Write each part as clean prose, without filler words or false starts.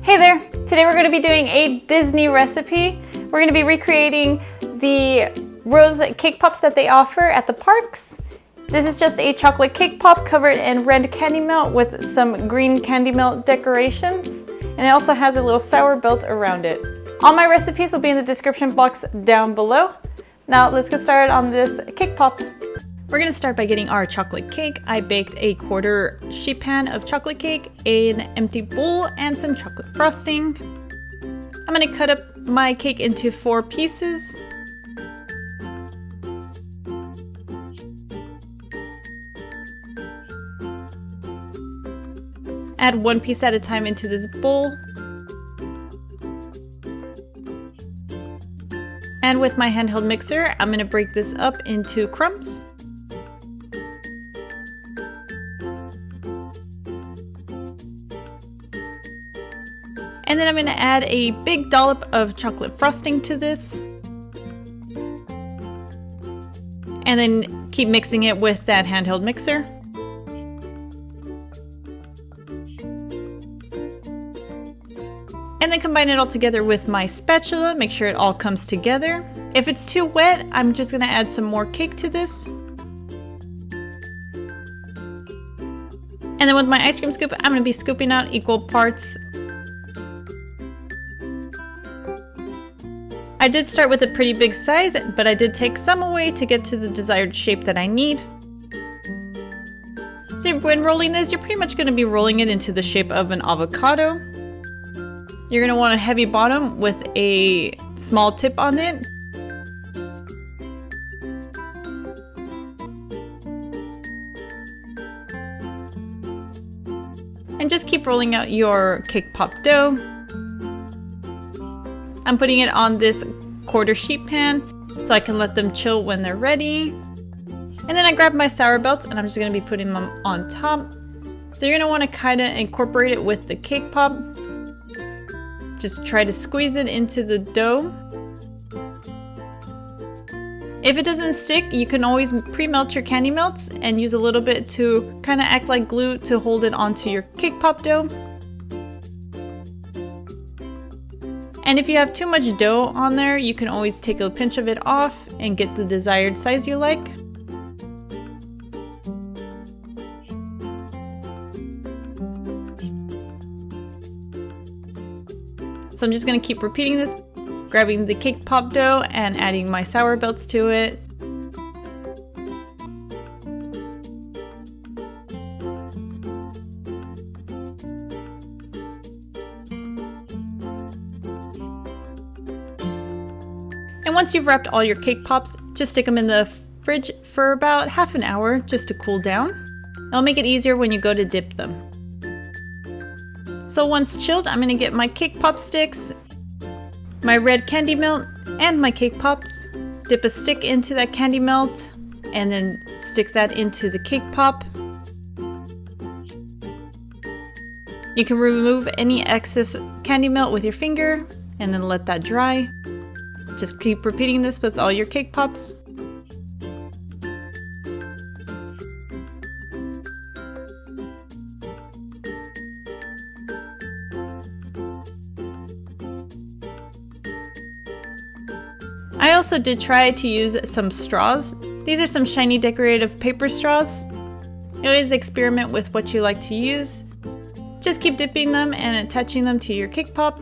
Hey there! Today we're going to be doing a Disney recipe. We're going to be recreating the rose cake pops that they offer at the parks. This is just a chocolate cake pop covered in red candy melt with some green candy melt decorations. And it also has a little sour belt around it. All my recipes will be in the description box down below. Now let's get started on this cake pop. We're going to start by getting our chocolate cake. I baked a quarter sheet pan of chocolate cake, an empty bowl, and some chocolate frosting. I'm going to cut up my cake into 4 pieces. Add 1 piece at a time into this bowl. And with my handheld mixer, I'm going to break this up into crumbs. And then I'm going to add a big dollop of chocolate frosting to this. And then keep mixing it with that handheld mixer. And then combine it all together with my spatula, make sure it all comes together. If it's too wet, I'm just going to add some more cake to this. And then with my ice cream scoop, I'm going to be scooping out equal parts. I did start with a pretty big size, but I did take some away to get to the desired shape that I need. So when rolling this, you're pretty much going to be rolling it into the shape of an avocado. You're going to want a heavy bottom with a small tip on it. And just keep rolling out your cake pop dough. I'm putting it on this quarter sheet pan so I can let them chill when they're ready. And then I grab my sour belts and I'm just going to be putting them on top. So you're going to want to kind of incorporate it with the cake pop. Just try to squeeze it into the dough. If it doesn't stick, you can always pre-melt your candy melts and use a little bit to kind of act like glue to hold it onto your cake pop dough. And if you have too much dough on there, you can always take a pinch of it off and get the desired size you like. So I'm just going to keep repeating this, grabbing the cake pop dough and adding my sour belts to it. And once you've wrapped all your cake pops, just stick them in the fridge for about half an hour just to cool down. It'll make it easier when you go to dip them. So once chilled, I'm going to get my cake pop sticks, my red candy melt, and my cake pops. Dip a stick into that candy melt, and then stick that into the cake pop. You can remove any excess candy melt with your finger, and then let that dry. Just keep repeating this with all your cake pops. I also did try to use some straws. These are some shiny decorative paper straws. Always experiment with what you like to use. Just keep dipping them and attaching them to your cake pop.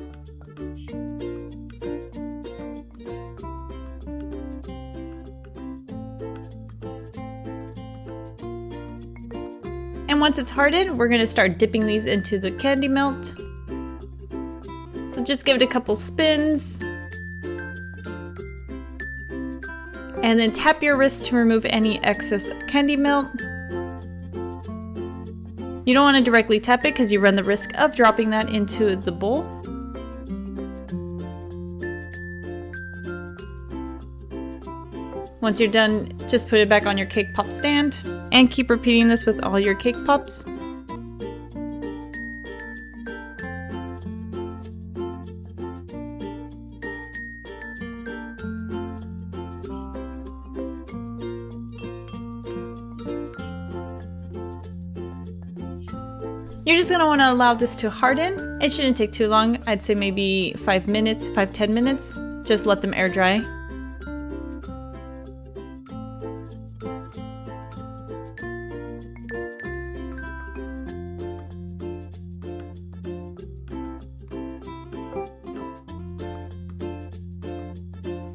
And once it's hardened, we're going to start dipping these into the candy melt. So just give it a couple spins. And then tap your wrist to remove any excess candy melt. You don't want to directly tap it because you run the risk of dropping that into the bowl. Once you're done, just put it back on your cake pop stand and keep repeating this with all your cake pops. You're just gonna wanna allow this to harden. It shouldn't take too long. I'd say maybe 5 minutes, 5-10 minutes. Just let them air dry.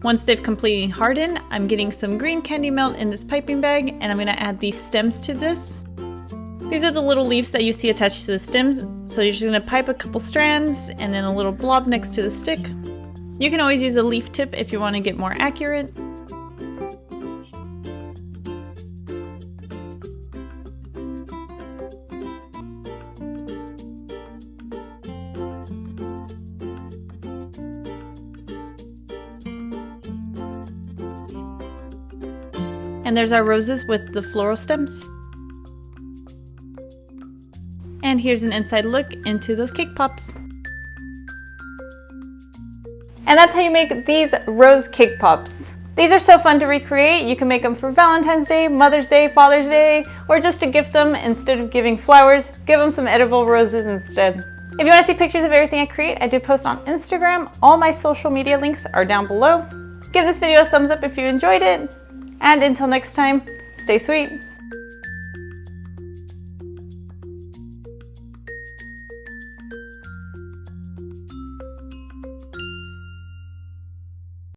Once they've completely hardened, I'm getting some green candy melt in this piping bag, and I'm gonna add these stems to this. These are the little leaves that you see attached to the stems, so you're just gonna pipe a couple strands and then a little blob next to the stick. You can always use a leaf tip if you wanna get more accurate. And there's our roses with the floral stems. And here's an inside look into those cake pops. And that's how you make these rose cake pops. These are so fun to recreate. You can make them for Valentine's Day, Mother's Day, Father's Day, or just to gift them. Instead of giving flowers, give them some edible roses instead. If you want to see pictures of everything I create, I do post on Instagram. All my social media links are down below. Give this video a thumbs up if you enjoyed it. And until next time, stay sweet.